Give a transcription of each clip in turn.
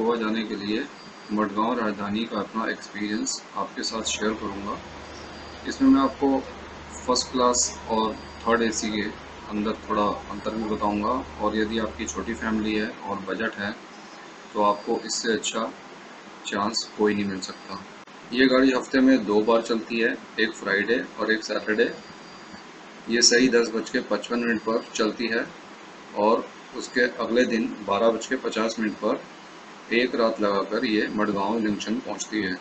गोवा जाने के लिए मडगांव राजधानी का अपना एक्सपीरियंस आपके साथ शेयर करूंगा। इसमें मैं आपको फर्स्ट क्लास और थर्ड एसी के अंदर थोड़ा अंतर भी बताऊंगा, और यदि आपकी छोटी फैमिली है और बजट है तो आपको इससे अच्छा चांस कोई नहीं मिल सकता। ये गाड़ी हफ्ते में 2 बार चलती है, एक फ्राइडे और एक सैटरडे। ये सही 10:55 पर चलती है और उसके अगले दिन 12:50 पर एक रात लगाकर ये मडगांव जंक्शन पहुंचती है।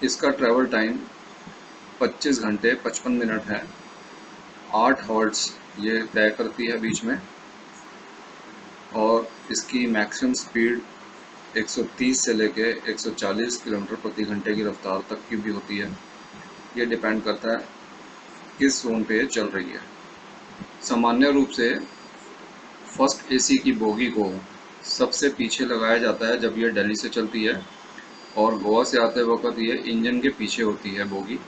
इसका ट्रैवल टाइम 25 घंटे 55 मिनट है। 8 हॉल्ट्स ये तय करती है बीच में, और इसकी मैक्सिमम स्पीड 130 से लेके 140 किलोमीटर प्रति घंटे की रफ्तार तक की भी होती है। ये डिपेंड करता है किस जोन पे चल रही है। सामान्य रूप से फर्स्ट एसी की बोगी को सबसे पीछे लगाया जाता है जब यह दिल्ली से चलती है, और गोवा से आते वक्त ये इंजन के पीछे होती है बोगी।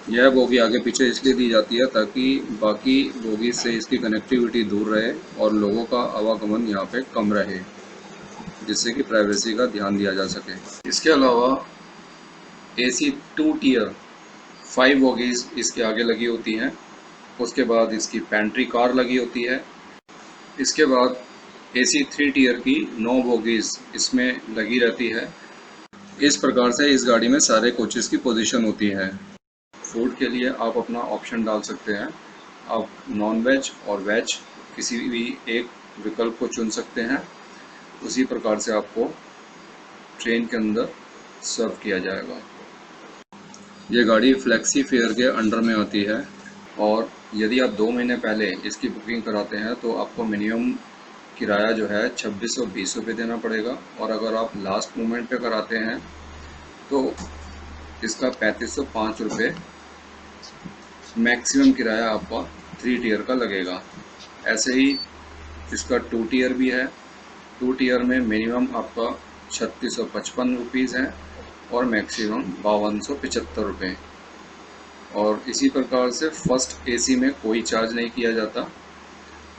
यह बोगी आगे पीछे इसलिए दी जाती है ताकि बाकी बोगी से इसकी कनेक्टिविटी दूर रहे और लोगों का आवागमन यहाँ पे कम रहे, जिससे कि प्राइवेसी का ध्यान दिया जा सके। इसके अलावा एसी 2 टियर 5 बोगीज इसके आगे लगी होती हैं। उसके बाद इसकी पेंट्री कार लगी होती है। इसके बाद एसी 3 टियर की 9 बोगीज इसमें लगी रहती है। इस प्रकार से इस गाड़ी में सारे कोचेस की पोजीशन होती है। फूड के लिए आप अपना ऑप्शन डाल सकते हैं। आप नॉन वेज और वेज किसी भी एक विकल्प को चुन सकते हैं। उसी प्रकार से आपको ट्रेन के अंदर सर्व किया जाएगा। ये गाड़ी फ्लेक्सी फेयर के अंडर में आती है, और यदि आप 2 महीने पहले इसकी बुकिंग कराते हैं तो आपको मिनिमम किराया जो है 2620 रुपये देना पड़ेगा, और अगर आप लास्ट मोमेंट पे कराते हैं तो इसका 3505 रुपये मैक्सिमम किराया आपका 3 टियर का लगेगा। ऐसे ही इसका 2 टियर भी है। 2 टियर में मिनिमम आपका 3655 रुपीज़ है और मैक्सिमम 5275 रुपये। और इसी प्रकार से फर्स्ट एसी में कोई चार्ज नहीं किया जाता।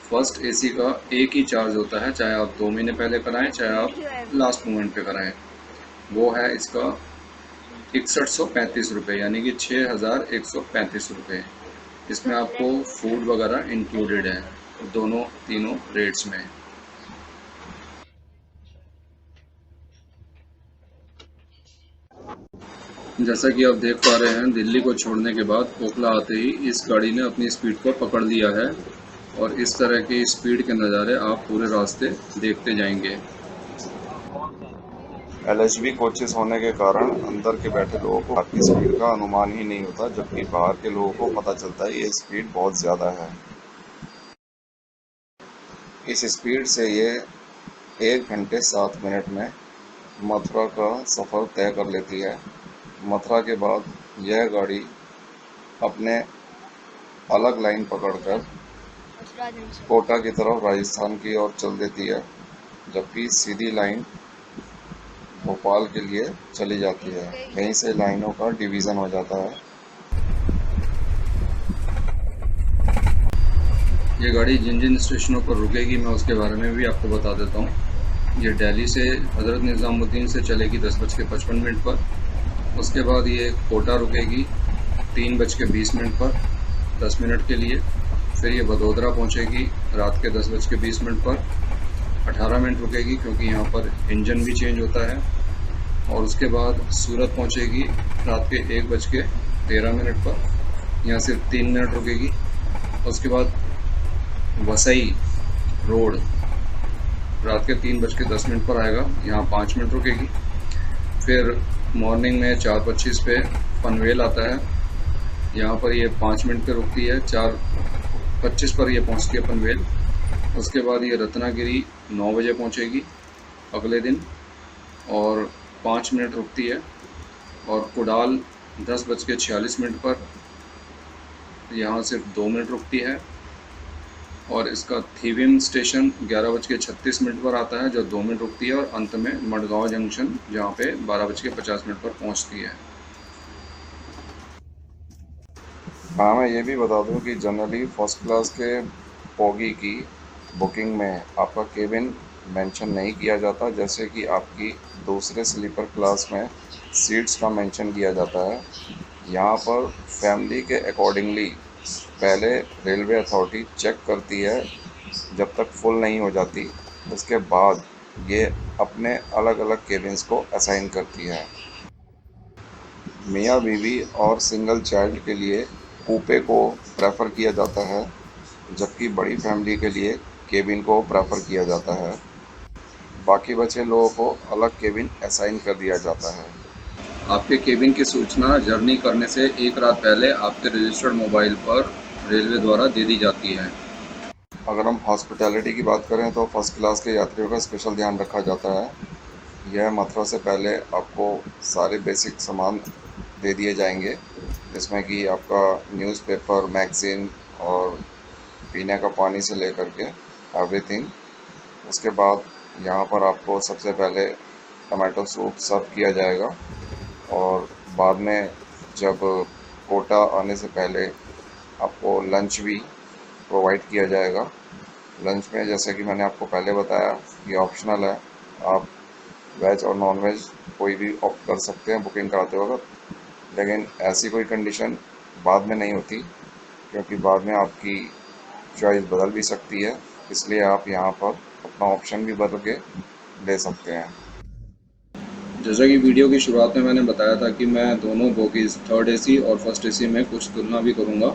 फर्स्ट एसी का एक ही चार्ज होता है, चाहे आप 2 महीने पहले कराएं चाहे आप लास्ट मोमेंट पे कराएं। वो है इसका 6135 रुपये, यानी कि 6135 रुपये। इसमें आपको फूड वगैरह इंक्लूडेड है तीनों रेट्स में। जैसा कि आप देख पा रहे हैं, दिल्ली को छोड़ने के बाद ओखला आते ही इस गाड़ी ने अपनी स्पीड को पकड़ लिया है, और इस तरह की स्पीड के नज़ारे आप पूरे रास्ते देखते जाएंगे। LHB कोचेस होने के कारण अंदर के बैठे लोगों को आपकी स्पीड का अनुमान ही नहीं होता, जबकि बाहर के लोगों को पता चलता है ये स्पीड बहुत ज़्यादा है। इस स्पीड से ये 1 घंटे 7 मिनट में मथुरा का सफ़र तय कर लेती है। मथुरा के बाद यह गाड़ी अपने अलग लाइन पकड़कर कोटा की तरफ राजस्थान की ओर चल देती है, जबकि सीधी लाइन भोपाल के लिए चली जाती है। यहीं से लाइनों का डिवीज़न हो जाता है। ये गाड़ी जिन जिन स्टेशनों पर रुकेगी मैं उसके बारे में भी आपको बता देता हूँ। ये दिल्ली से हज़रत निज़ामुद्दीन से चलेगी 10:55 पर। उसके बाद ये कोटा रुकेगी 3:20 पर 10 मिनट के लिए। फिर ये वडोदरा पहुँचेगी रात के 10:20 पर 18 मिनट रुकेगी, क्योंकि यहाँ पर इंजन भी चेंज होता है। और उसके बाद सूरत पहुँचेगी रात के 1:13 पर, यहाँ सिर्फ 3 मिनट रुकेगी। उसके बाद वसई रोड रात के 3:10 पर आएगा, यहाँ 5 मिनट रुकेगी। फिर मॉर्निंग में 4:25 पे पनवेल आता है, यहाँ पर ये 5 मिनट पे रुकती है। 4:25 पर ये पहुँचती है पनवेल। उसके बाद ये रत्नागिरी 9 बजे पहुँचेगी अगले दिन, और 5 मिनट रुकती है। और कुडाल 10:46 पर यहाँ सिर्फ 2 मिनट रुकती है। और इसका थीविम स्टेशन 11:36 पर आता है, जो 2 मिनट रुकती है। और अंत में मडगांव जंक्शन, जहाँ पे 12:50 पर पहुँचती है। हाँ, मैं ये भी बता दूं कि जनरली फर्स्ट क्लास के बोगी की बुकिंग में आपका केबिन मेंशन नहीं किया जाता, जैसे कि आपकी दूसरे स्लीपर क्लास में सीट्स का मेंशन किया जाता है। यहाँ पर फैमिली के अकॉर्डिंगली पहले रेलवे अथॉरिटी चेक करती है, जब तक फुल नहीं हो जाती उसके बाद ये अपने अलग अलग केबिन्स को असाइन करती है। मियाँ बीवी और सिंगल चाइल्ड के लिए कूपे को प्रेफ़र किया जाता है, जबकि बड़ी फैमिली के लिए केबिन को प्रेफ़र किया जाता है। बाकी बचे लोगों को अलग केबिन असाइन कर दिया जाता है। आपके केबिन की सूचना जर्नी करने से एक रात पहले आपके रजिस्टर्ड मोबाइल पर रेलवे द्वारा दे दी जाती है। अगर हम हॉस्पिटैलिटी की बात करें तो फर्स्ट क्लास के यात्रियों का स्पेशल ध्यान रखा जाता है। यह मथुरा से पहले आपको सारे बेसिक सामान दे दिए जाएंगे, जिसमें कि आपका न्यूज़पेपर, मैगज़ीन और पीने का पानी से लेकर के एवरीथिंग। उसके बाद यहाँ पर आपको सबसे पहले टमाटो सूप सर्व किया जाएगा और बाद में जब कोटा आने से पहले आपको लंच भी प्रोवाइड किया जाएगा। लंच में जैसे कि मैंने आपको पहले बताया, ये ऑप्शनल है। आप वेज और नॉन वेज कोई भी ऑप्ट कर सकते हैं बुकिंग कराते वक्त, लेकिन ऐसी कोई कंडीशन बाद में नहीं होती, क्योंकि बाद में आपकी चॉइस बदल भी सकती है, इसलिए आप यहाँ पर अपना ऑप्शन भी बदल के ले सकते हैं। जैसा कि वीडियो की शुरुआत में मैंने बताया था कि मैं दोनों बोगीज़ थर्ड एसी और फर्स्ट एसी में कुछ तुलना भी करूंगा।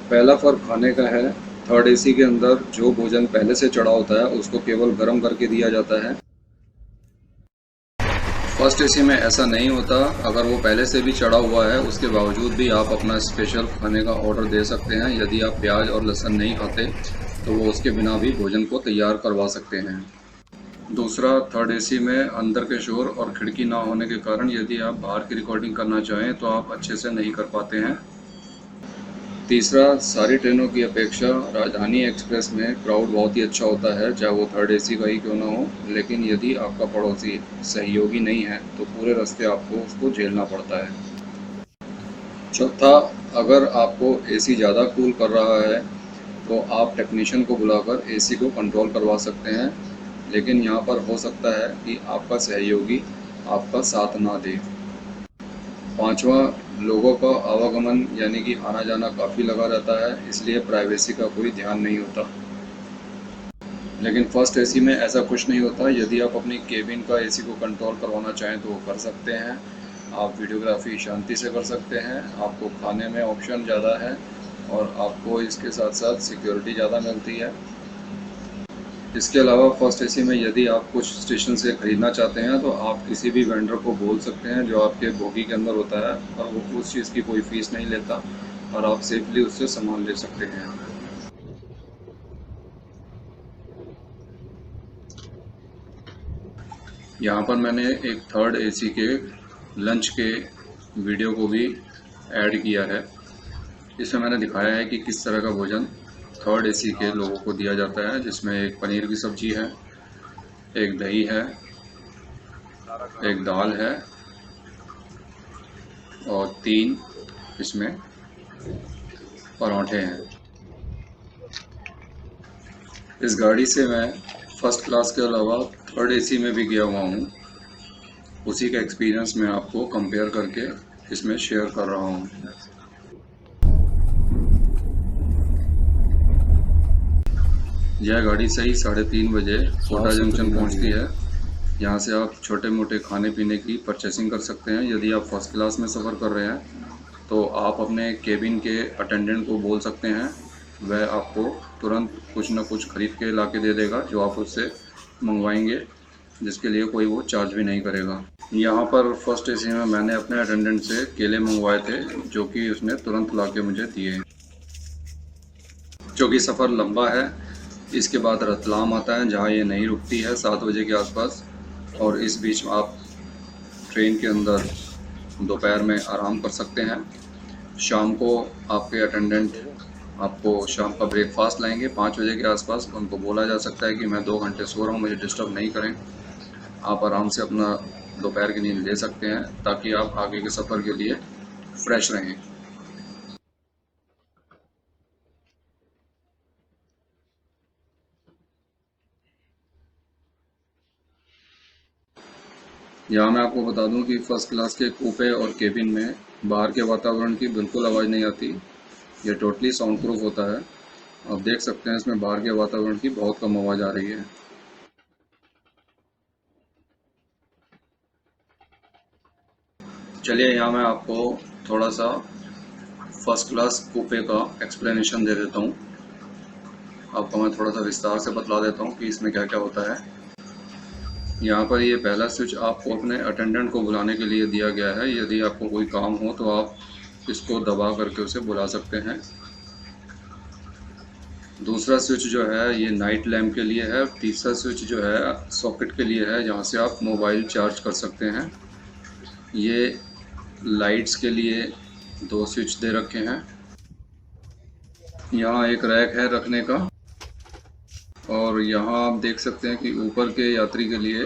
पहला फ़र्क खाने का है। थर्ड एसी के अंदर जो भोजन पहले से चढ़ा होता है उसको केवल गर्म करके दिया जाता है। फर्स्ट एसी में ऐसा नहीं होता। अगर वो पहले से भी चढ़ा हुआ है उसके बावजूद भी आप अपना स्पेशल खाने का ऑर्डर दे सकते हैं। यदि आप प्याज और लहसुन नहीं खाते तो वो उसके बिना भी भोजन को तैयार करवा सकते हैं। दूसरा, थर्ड एसी में अंदर के शोर और खिड़की ना होने के कारण यदि आप बाहर की रिकॉर्डिंग करना चाहें तो आप अच्छे से नहीं कर पाते हैं। तीसरा, सारी ट्रेनों की अपेक्षा राजधानी एक्सप्रेस में क्राउड बहुत ही अच्छा होता है, चाहे वो थर्ड एसी का ही क्यों ना हो। लेकिन यदि आपका पड़ोसी सहयोगी नहीं है तो पूरे रास्ते आपको उसको झेलना पड़ता है। चौथा, अगर आपको एसी ज़्यादा कूल कर रहा है तो आप टेक्नीशियन को बुलाकर एसी को कंट्रोल करवा सकते हैं, लेकिन यहाँ पर हो सकता है कि आपका सहयोगी आपका साथ ना दे। पांचवा, लोगों का आवागमन यानी कि आना जाना काफ़ी लगा रहता है, इसलिए प्राइवेसी का कोई ध्यान नहीं होता। लेकिन फर्स्ट एसी में ऐसा कुछ नहीं होता। यदि आप अपनी केबिन का एसी को कंट्रोल करवाना चाहें तो वो कर सकते हैं। आप वीडियोग्राफी शांति से कर सकते हैं। आपको खाने में ऑप्शन ज़्यादा है और आपको इसके साथ साथ सिक्योरिटी ज़्यादा मिलती है। इसके अलावा फर्स्ट एसी में यदि आप कुछ स्टेशन से ख़रीदना चाहते हैं तो आप किसी भी वेंडर को बोल सकते हैं जो आपके बोगी के अंदर होता है, और वो उस चीज़ की कोई फ़ीस नहीं लेता और आप सेफली उससे सामान ले सकते हैं। यहाँ पर मैंने एक थर्ड एसी के लंच के वीडियो को भी ऐड किया है। इसमें मैंने दिखाया है कि किस तरह का भोजन थर्ड एसी के लोगों को दिया जाता है, जिसमें एक पनीर की सब्ज़ी है, एक दही है, एक दाल है और 3 इसमें पराठे हैं। इस गाड़ी से मैं फर्स्ट क्लास के अलावा थर्ड एसी में भी गया हुआ हूँ। उसी का एक्सपीरियंस मैं आपको कंपेयर करके इसमें शेयर कर रहा हूँ। यह गाड़ी सही 3:30 बजे कोटा जंक्शन पहुँचती है। यहाँ से आप छोटे मोटे खाने पीने की परचेसिंग कर सकते हैं। यदि आप फर्स्ट क्लास में सफ़र कर रहे हैं तो आप अपने केबिन के अटेंडेंट को बोल सकते हैं, वह आपको तुरंत कुछ ना कुछ ख़रीद के ला के दे देगा जो आप उससे मंगवाएंगे, जिसके लिए कोई वो चार्ज भी नहीं करेगा। यहाँ पर फर्स्ट एसी में मैंने अपने अटेंडेंट से केले मंगवाए थे जो कि उसने तुरंत ला के मुझे दिए। क्योंकि सफ़र लंबा है, इसके बाद रतलाम आता है जहाँ ये नहीं रुकती है 7 बजे के आसपास, और इस बीच आप ट्रेन के अंदर दोपहर में आराम कर सकते हैं। शाम को आपके अटेंडेंट आपको शाम का ब्रेकफास्ट लाएंगे 5 बजे के आसपास। उनको बोला जा सकता है कि मैं 2 घंटे सो रहा हूँ, मुझे डिस्टर्ब नहीं करें। आप आराम से अपना दोपहर की नींद ले सकते हैं ताकि आप आगे के सफ़र के लिए फ्रेश रहें। यहाँ मैं आपको बता दूं कि फ़र्स्ट क्लास के कूपे और केबिन में बाहर के वातावरण की बिल्कुल आवाज़ नहीं आती। ये टोटली साउंड प्रूफ होता है। आप देख सकते हैं इसमें बाहर के वातावरण की बहुत कम आवाज़ आ रही है। चलिए यहाँ मैं आपको थोड़ा सा फर्स्ट क्लास कूपे का एक्सप्लेनेशन दे देता हूँ। आपको मैं थोड़ा सा विस्तार से बतला देता हूँ कि इसमें क्या क्या होता है। यहाँ पर ये पहला स्विच आपको अपने अटेंडेंट को बुलाने के लिए दिया गया है। यदि आपको कोई काम हो तो आप इसको दबा करके उसे बुला सकते हैं। दूसरा स्विच जो है ये नाइट लैम्प के लिए है। तीसरा स्विच जो है सॉकेट के लिए है, जहाँ से आप मोबाइल चार्ज कर सकते हैं। ये लाइट्स के लिए 2 स्विच दे रखे हैं। यहाँ एक रैक है रखने का, और यहाँ आप देख सकते हैं कि ऊपर के यात्री के लिए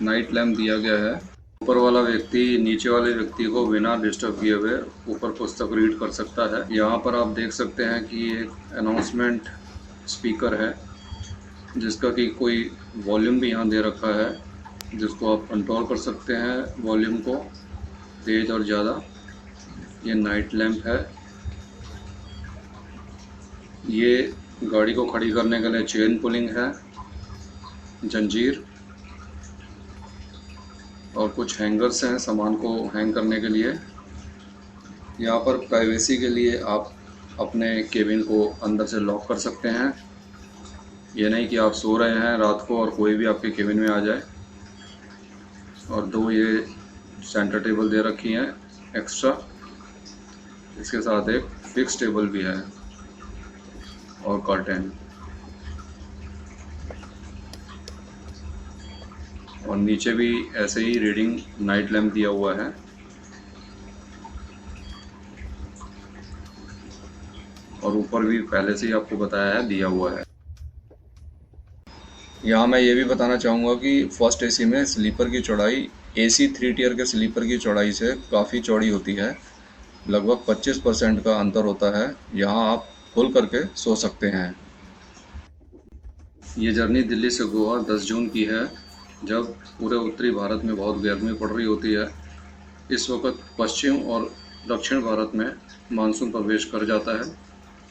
नाइट लैम्प दिया गया है। ऊपर वाला व्यक्ति नीचे वाले व्यक्ति को बिना डिस्टर्ब किए हुए ऊपर पुस्तक रीड कर सकता है। यहाँ पर आप देख सकते हैं कि एक अनाउंसमेंट स्पीकर है, जिसका कि कोई वॉल्यूम भी यहाँ दे रखा है, जिसको आप कंट्रोल कर सकते हैं वॉल्यूम को तेज़ और ज़्यादा। ये नाइट लैम्प है। ये गाड़ी को खड़ी करने के लिए चेन पुलिंग है, जंजीर, और कुछ हैंगर्स हैं सामान को हैंग करने के लिए। यहाँ पर प्राइवेसी के लिए आप अपने केबिन को अंदर से लॉक कर सकते हैं। ये नहीं कि आप सो रहे हैं रात को और कोई भी आपके केबिन में आ जाए। और 2 ये सेंटर टेबल दे रखी हैं एक्स्ट्रा। इसके साथ एक फिक्स टेबल भी है और कर्टेन, और नीचे भी ऐसे ही रीडिंग नाइट लैम्प दिया हुआ है। और ऊपर भी पहले से ही आपको बताया है दिया हुआ है। यहाँ मैं ये भी बताना चाहूँगा कि फर्स्ट एसी में स्लीपर की चौड़ाई एसी 3 टियर के स्लीपर की चौड़ाई से काफ़ी चौड़ी होती है। लगभग 25% का अंतर होता है। यहाँ आप खोल करके सो सकते हैं। ये जर्नी दिल्ली से गोवा 10 जून की है, जब पूरे उत्तरी भारत में बहुत गर्मी पड़ रही होती है। इस वक्त पश्चिम और दक्षिण भारत में मानसून प्रवेश कर जाता है,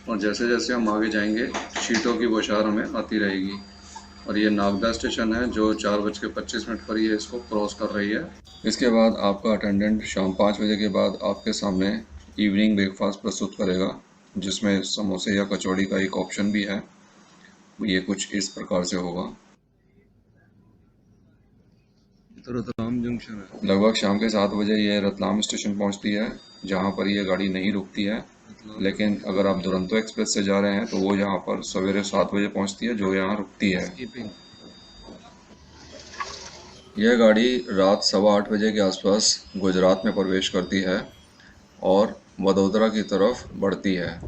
और जैसे जैसे हम आगे जाएंगे शीतों की बौछार हमें आती रहेगी। और ये नागदा स्टेशन है जो 4:25 पर ये इसको क्रॉस कर रही है। इसके बाद आपका अटेंडेंट शाम 5 बजे के बाद आपके सामने इवनिंग ब्रेकफास्ट प्रस्तुत करेगा, जिसमें समोसे या कचौड़ी का एक ऑप्शन भी है। ये कुछ इस प्रकार से होगा। रतलाम जंक्शन है। लगभग शाम के 7 बजे ये रतलाम स्टेशन पहुंचती है, जहां पर ये गाड़ी नहीं रुकती है। लेकिन अगर आप दुरंतो एक्सप्रेस से जा रहे हैं तो वो यहाँ पर सवेरे 7 बजे पहुंचती है, जो यहाँ रुकती है। यह गाड़ी रात 8:15 बजे के आसपास गुजरात में प्रवेश करती है और वडोदरा की तरफ बढ़ती है।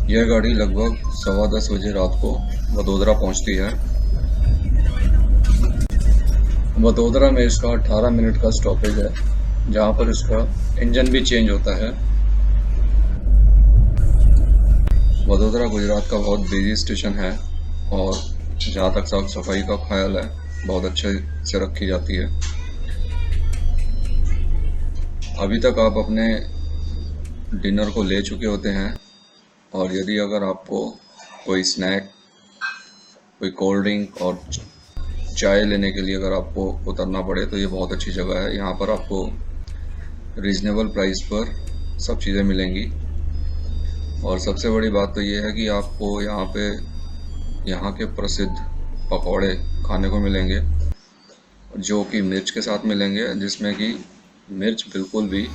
यह गाड़ी लगभग 10:15 बजे रात को वडोदरा पहुंचती है। वडोदरा में इसका 18 मिनट का स्टॉपेज है, जहां पर इसका इंजन भी चेंज होता है। वडोदरा गुजरात का बहुत बिजी स्टेशन है, और जहाँ तक साफ सफाई का ख्याल है बहुत अच्छे से रखी जाती है। अभी तक आप अपने डिनर को ले चुके होते हैं, और यदि अगर आपको कोई स्नैक, कोई कोल्ड ड्रिंक और चाय लेने के लिए अगर आपको उतरना पड़े तो ये बहुत अच्छी जगह है। यहाँ पर आपको रीज़नेबल प्राइस पर सब चीज़ें मिलेंगी। और सबसे बड़ी बात तो ये है कि आपको यहाँ के प्रसिद्ध पकौड़े खाने को मिलेंगे, जो कि मिर्च के साथ मिलेंगे, जिसमें कि मिर्च बिल्कुल भी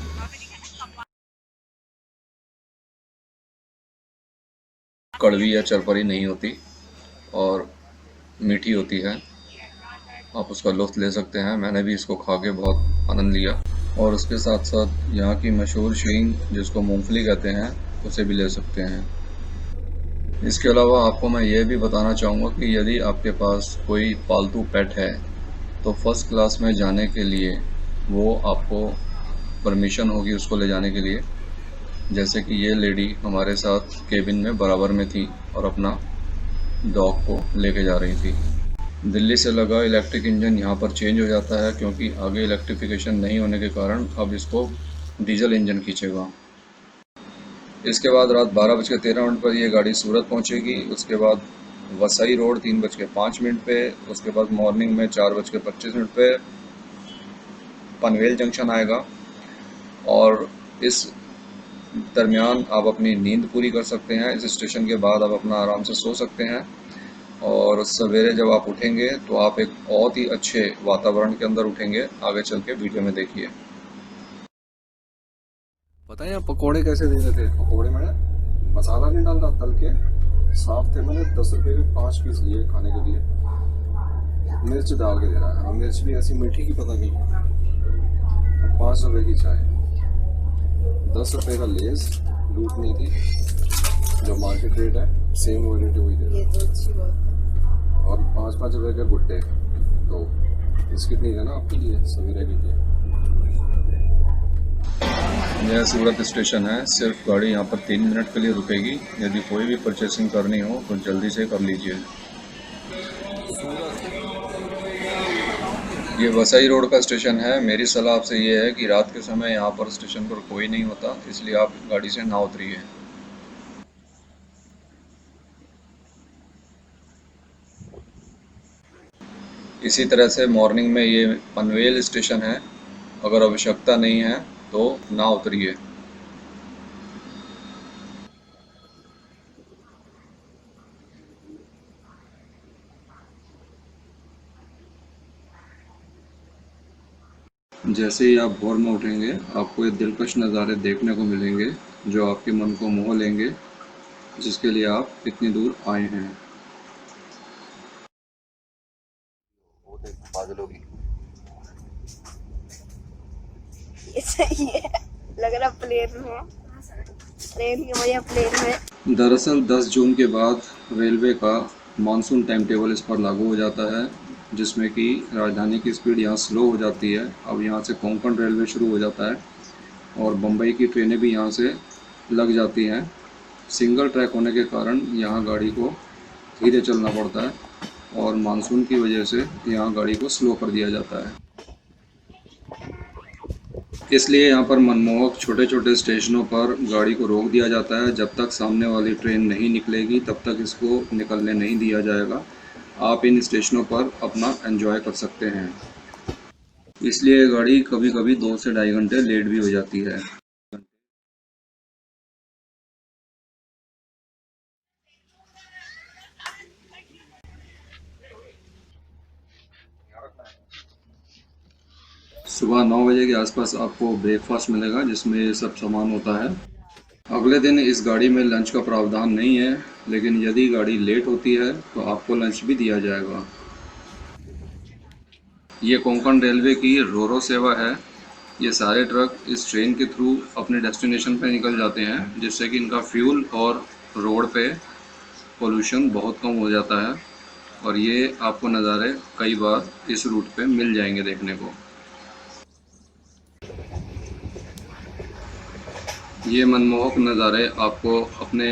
कड़वी या चरपरी नहीं होती और मीठी होती है। आप उसका लुत्फ़ ले सकते हैं। मैंने भी इसको खा के बहुत आनंद लिया। और उसके साथ साथ यहाँ की मशहूर शीन, जिसको मूंगफली कहते हैं, उसे भी ले सकते हैं। इसके अलावा आपको मैं ये भी बताना चाहूँगा कि यदि आपके पास कोई पालतू पेट है तो फर्स्ट क्लास में जाने के लिए वो आपको परमिशन होगी उसको ले जाने के लिए। जैसे कि ये लेडी हमारे साथ केबिन में बराबर में थी और अपना डॉग को लेके जा रही थी। दिल्ली से लगा इलेक्ट्रिक इंजन यहाँ पर चेंज हो जाता है क्योंकि आगे इलेक्ट्रिफिकेशन नहीं होने के कारण अब इसको डीजल इंजन खींचेगा। इसके बाद रात 12:13 पर ये गाड़ी सूरत पहुँचेगी। उसके बाद वसई रोड 3:05 पे, उसके बाद मॉर्निंग में 4:25 पे पनवेल जंक्शन आएगा और इस दरमियान आप अपनी नींद पूरी कर सकते हैं। इस स्टेशन के बाद आप अपना आराम से सो सकते हैं और सवेरे जब आप उठेंगे तो आप एक बहुत ही अच्छे वातावरण के अंदर उठेंगे। आगे चल के वीडियो में देखिए। पता है यहाँ पकोड़े कैसे दे रहे थे? पकोड़े मैंने मसाला नहीं डाल रहा, तल के साफ थे। मैंने 10 रुपए के 5 पीस लिए खाने के लिए। मिर्च डाल के दे रहा है, और मिर्च भी ऐसी मीठी की पता नहीं। 5 रुपए की चाय, 10 रुपए का लेस, लूट नहीं थी। जो मार्केट रेट है सेम वो रेट वही दे रहा है। और 5-5 रुपए के गुड्डे, तो बिस्किट नहीं देना आपके लिए सवेरे के लिए। यह सूरत स्टेशन है। सिर्फ गाड़ी यहाँ पर 3 मिनट के लिए रुकेगी। यदि कोई भी परचेसिंग करनी हो तो जल्दी से कर लीजिए। ये वसई रोड का स्टेशन है। मेरी सलाह आपसे ये है कि रात के समय यहाँ पर स्टेशन पर कोई नहीं होता, इसलिए आप गाड़ी से ना उतरिए। इसी तरह से मॉर्निंग में ये पनवेल स्टेशन है। अगर आवश्यकता नहीं है तो ना उतरिए। जैसे ही आप भोर में उठेंगे आपको ये दिलकश नज़ारे देखने को मिलेंगे जो आपके मन को मोह लेंगे, जिसके लिए आप इतनी दूर आए हैं। बादलों की ये सही है, लग रहा प्लेन में, ट्रेन की वजह प्लेन में। दरअसल 10 जून के बाद रेलवे का मानसून टाइम टेबल इस पर लागू हो जाता है, जिसमें कि राजधानी की स्पीड यहाँ स्लो हो जाती है। अब यहाँ से कोंकण रेलवे शुरू हो जाता है और बम्बई की ट्रेनें भी यहाँ से लग जाती हैं। सिंगल ट्रैक होने के कारण यहाँ गाड़ी को धीरे चलना पड़ता है और मानसून की वजह से यहाँ गाड़ी को स्लो कर दिया जाता है। इसलिए यहाँ पर मनमोहक छोटे छोटे स्टेशनों पर गाड़ी को रोक दिया जाता है। जब तक सामने वाली ट्रेन नहीं निकलेगी तब तक इसको निकलने नहीं दिया जाएगा। आप इन स्टेशनों पर अपना एंजॉय कर सकते हैं। इसलिए गाड़ी कभी कभी 2 से 2.5 घंटे लेट भी हो जाती है। सुबह 9 बजे के आसपास आपको ब्रेकफास्ट मिलेगा जिसमें ये सब सामान होता है। अगले दिन इस गाड़ी में लंच का प्रावधान नहीं है, लेकिन यदि गाड़ी लेट होती है तो आपको लंच भी दिया जाएगा। ये कोंकण रेलवे की रोरो सेवा है। ये सारे ट्रक इस ट्रेन के थ्रू अपने डेस्टिनेशन पे निकल जाते हैं, जिससे कि इनका फ्यूल और रोड पे पोल्यूशन बहुत कम हो जाता है और ये आपको नज़ारे कई बार इस रूट पे मिल जाएंगे देखने को। ये मनमोहक नज़ारे आपको अपने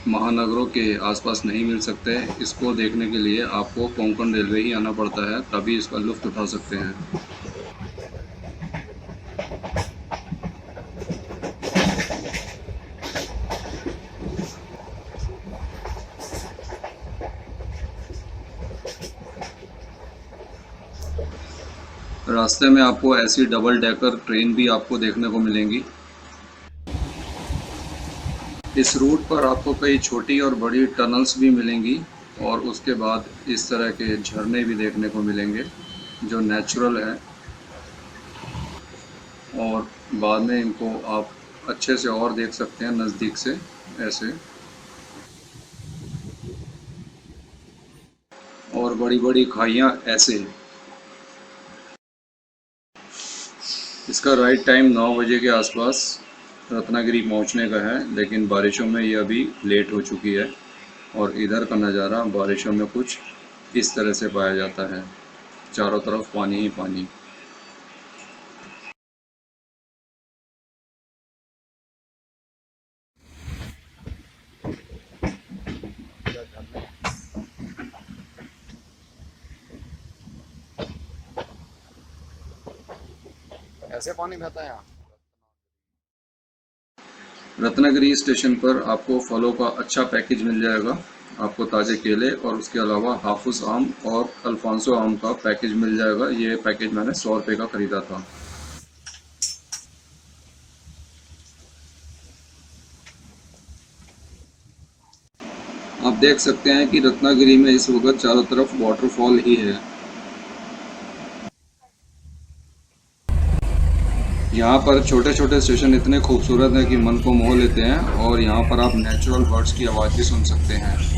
महानगरों के आसपास नहीं मिल सकते। इसको देखने के लिए आपको कोंकण रेलवे ही आना पड़ता है, तभी इसका लुत्फ़ उठा सकते हैं। रास्ते में आपको ऐसी डबल डेकर ट्रेन भी आपको देखने को मिलेंगी। इस रूट पर आपको कई छोटी और बड़ी टनल्स भी मिलेंगी और उसके बाद इस तरह के झरने भी देखने को मिलेंगे जो नेचुरल है और बाद में इनको आप अच्छे से और देख सकते हैं नज़दीक से ऐसे। और बड़ी बड़ी खाइयाँ ऐसे। इसका राइट टाइम 9 बजे के आसपास रत्नागिरी पहुंचने का है, लेकिन बारिशों में ये अभी लेट हो चुकी है। और इधर का नज़ारा बारिशों में कुछ इस तरह से पाया जाता है, चारों तरफ पानी ही पानी। ऐसे पानी बहता है यहाँ। रत्नागिरी स्टेशन पर आपको फलों का अच्छा पैकेज मिल जाएगा। आपको ताज़े केले और उसके अलावा हाफूस आम और अल्फांसो आम का पैकेज मिल जाएगा। ये पैकेज मैंने 100 रुपये का ख़रीदा था। आप देख सकते हैं कि रत्नागिरी में इस वक्त चारों तरफ वाटरफॉल ही है। यहाँ पर छोटे छोटे स्टेशन इतने खूबसूरत हैं कि मन को मोह लेते हैं, और यहाँ पर आप नेचुरल बर्ड्स की आवाज़ भी सुन सकते हैं।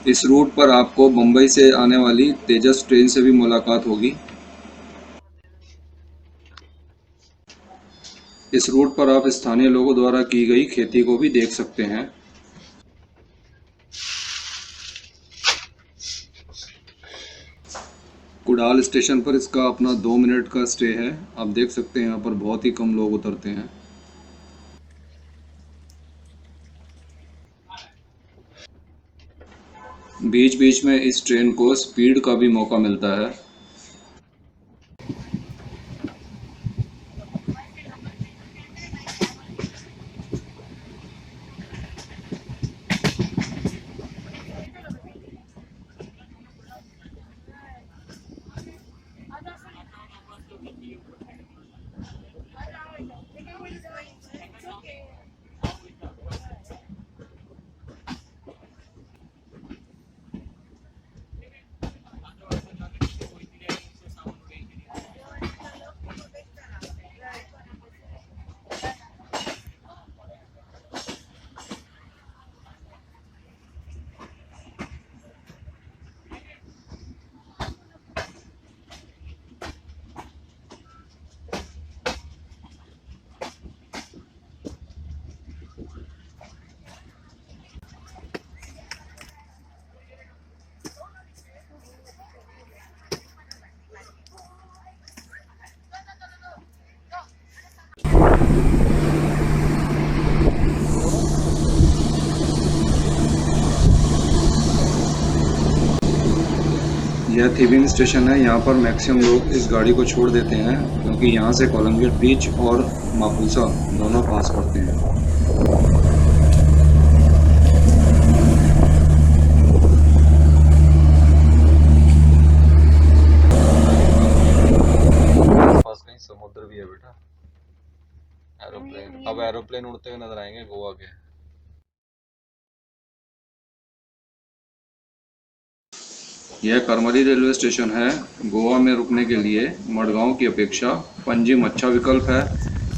इस रूट पर आपको मुंबई से आने वाली तेजस ट्रेन से भी मुलाकात होगी। इस रूट पर आप स्थानीय लोगों द्वारा की गई खेती को भी देख सकते हैं। कुडाल स्टेशन पर इसका अपना 2 मिनट का स्टे है। आप देख सकते हैं यहाँ पर बहुत ही कम लोग उतरते हैं। बीच बीच में इस ट्रेन को स्पीड का भी मौका मिलता है। यह थिविन स्टेशन है। यहाँ पर मैक्सिमम लोग इस गाड़ी को छोड़ देते हैं, क्योंकि यहाँ से कोलंगेट बीच और मापुसा दोनों पास पड़ते हैं। पास कहीं समुद्र भी है बेटा। एरोप्लेन, अब एरोप्लेन उड़ते हुए नजर आएंगे गोवा के। यह करमली रेलवे स्टेशन है। गोवा में रुकने के लिए मडगांव की अपेक्षा पंजिम अच्छा विकल्प है।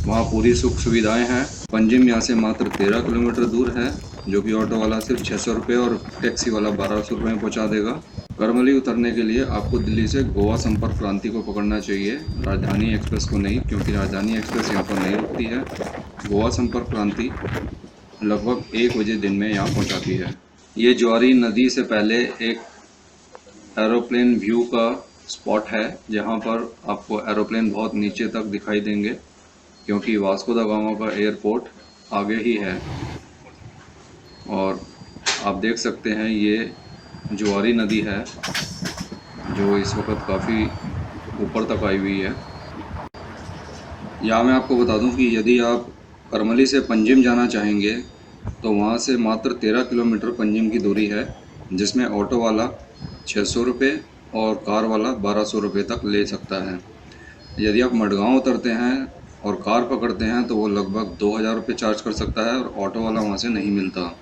वहाँ पूरी सुख सुविधाएं हैं। पंजिम यहाँ से मात्र 13 किलोमीटर दूर है, जो कि ऑटो वाला सिर्फ 600 रुपये और टैक्सी वाला 1200 रुपये में पहुँचा देगा। करमली उतरने के लिए आपको दिल्ली से गोवा संपर्क क्रांति को पकड़ना चाहिए, राजधानी एक्सप्रेस को नहीं, क्योंकि राजधानी एक्सप्रेस यहाँ पर नहीं रुकती है। गोवा संपर्क क्रांति लगभग 1 बजे दिन में यहाँ पहुँचाती है। ये ज्वारी नदी से पहले एक एरोप्लेन व्यू का स्पॉट है, जहां पर आपको एरोप्लेन बहुत नीचे तक दिखाई देंगे, क्योंकि वास्को दा गामा का एयरपोर्ट आगे ही है। और आप देख सकते हैं ये ज्वारी नदी है, जो इस वक्त काफ़ी ऊपर तक आई हुई है। यहाँ मैं आपको बता दूं कि यदि आप करमली से पंजिम जाना चाहेंगे तो वहाँ से मात्र 13 किलोमीटर पंजिम की दूरी है, जिसमें ऑटो वाला 600 रुपये और कार वाला 1200 रुपये तक ले सकता है। यदि आप मडगांव उतरते हैं और कार पकड़ते हैं तो वो लगभग 2000 रुपये चार्ज कर सकता है और ऑटो वाला वहाँ से नहीं मिलता।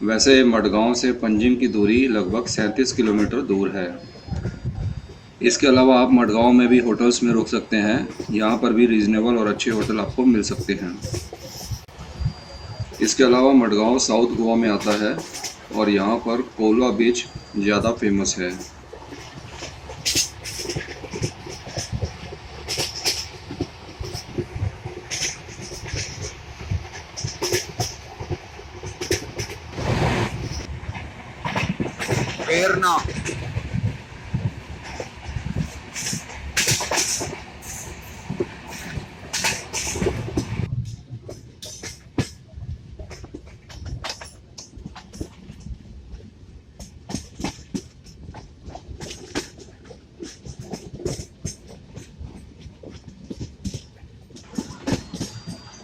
वैसे मडगांव से पंजिम की दूरी लगभग 37 किलोमीटर दूर है। इसके अलावा आप मडगांव में भी होटल्स में रुक सकते हैं। यहाँ पर भी रीज़नेबल और अच्छे होटल आपको मिल सकते हैं। इसके अलावा मडगांव साउथ गोवा में आता है और यहाँ पर कोलवा बीच ज़्यादा फेमस है। प्रेरणा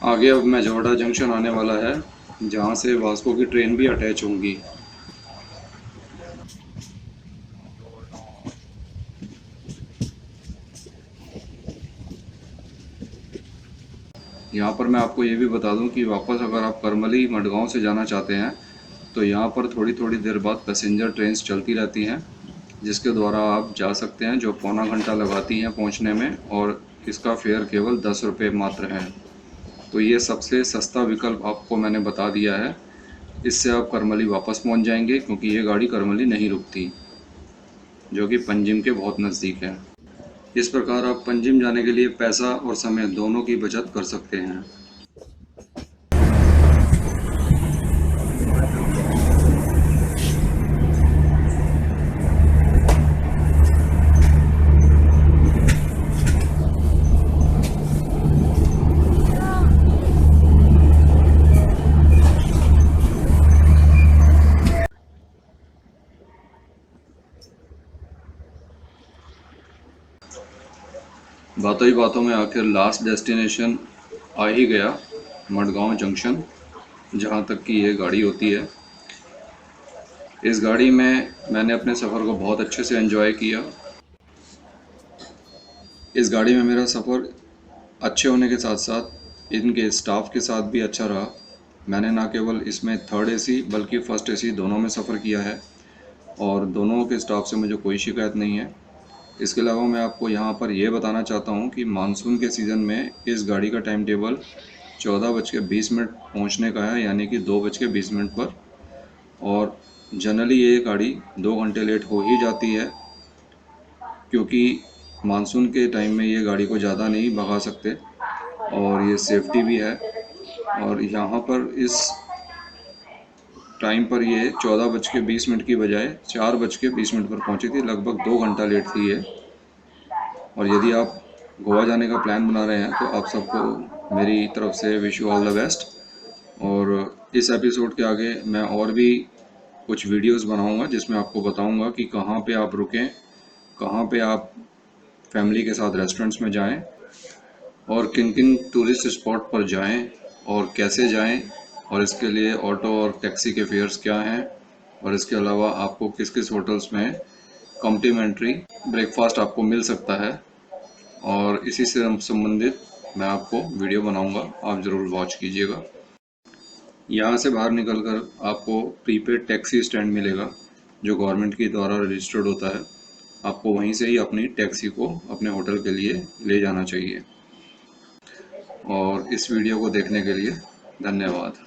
आगे अब मेजोडा जंक्शन आने वाला है, जहाँ से वास्को की ट्रेन भी अटैच होंगी। यहाँ पर मैं आपको ये भी बता दूं कि वापस अगर आप करमली मडगांव से जाना चाहते हैं तो यहाँ पर थोड़ी थोड़ी देर बाद पैसेंजर ट्रेन्स चलती रहती हैं, जिसके द्वारा आप जा सकते हैं, जो पौना घंटा लगाती हैं पहुँचने में, और इसका फेयर केवल 10 रुपये मात्र है। तो ये सबसे सस्ता विकल्प आपको मैंने बता दिया है। इससे आप करमली वापस पहुँच जाएंगे, क्योंकि ये गाड़ी करमली नहीं रुकती, जो कि पंजिम के बहुत नज़दीक है। इस प्रकार आप पंजिम जाने के लिए पैसा और समय दोनों की बचत कर सकते हैं। बातों ही बातों में आखिर लास्ट डेस्टिनेशन आ ही गया, मडगांव जंक्शन, जहां तक कि ये गाड़ी होती है। इस गाड़ी में मैंने अपने सफ़र को बहुत अच्छे से एंजॉय किया। इस गाड़ी में मेरा सफ़र अच्छे होने के साथ साथ इनके स्टाफ के साथ भी अच्छा रहा। मैंने ना केवल इसमें 3rd AC बल्कि 1st AC दोनों में सफ़र किया है और दोनों के स्टाफ से मुझे कोई शिकायत नहीं है। इसके अलावा मैं आपको यहाँ पर यह बताना चाहता हूँ कि मानसून के सीज़न में इस गाड़ी का टाइम टेबल 14:20 पहुँचने का है, यानी कि 2:20 पर, और जनरली ये गाड़ी 2 घंटे लेट हो ही जाती है, क्योंकि मानसून के टाइम में ये गाड़ी को ज़्यादा नहीं भगा सकते और ये सेफ्टी भी है। और यहाँ पर इस टाइम पर ये 14:20 की बजाय 4:20 पर पहुंची थी, लगभग 2 घंटा लेट थी ये। और यदि आप गोवा जाने का प्लान बना रहे हैं तो आप सबको मेरी तरफ से wish you all the best. और इस एपिसोड के आगे मैं और भी कुछ वीडियोस बनाऊंगा, जिसमें आपको बताऊंगा कि कहाँ पे आप रुकें, कहाँ पे आप फैमिली के साथ रेस्टोरेंट्स में जाएं, और किन किन टूरिस्ट स्पॉट पर जाएं और कैसे जाएं, और इसके लिए ऑटो और टैक्सी के फेयर्स क्या हैं, और इसके अलावा आपको किस किस होटल्स में कॉम्प्लीमेंट्री ब्रेकफास्ट आपको मिल सकता है। और इसी से संबंधित मैं आपको वीडियो बनाऊंगा, आप ज़रूर वॉच कीजिएगा। यहाँ से बाहर निकलकर आपको प्रीपेड टैक्सी स्टैंड मिलेगा, जो गवर्नमेंट के द्वारा रजिस्टर्ड होता है। आपको वहीं से ही अपनी टैक्सी को अपने होटल के लिए ले जाना चाहिए। और इस वीडियो को देखने के लिए धन्यवाद।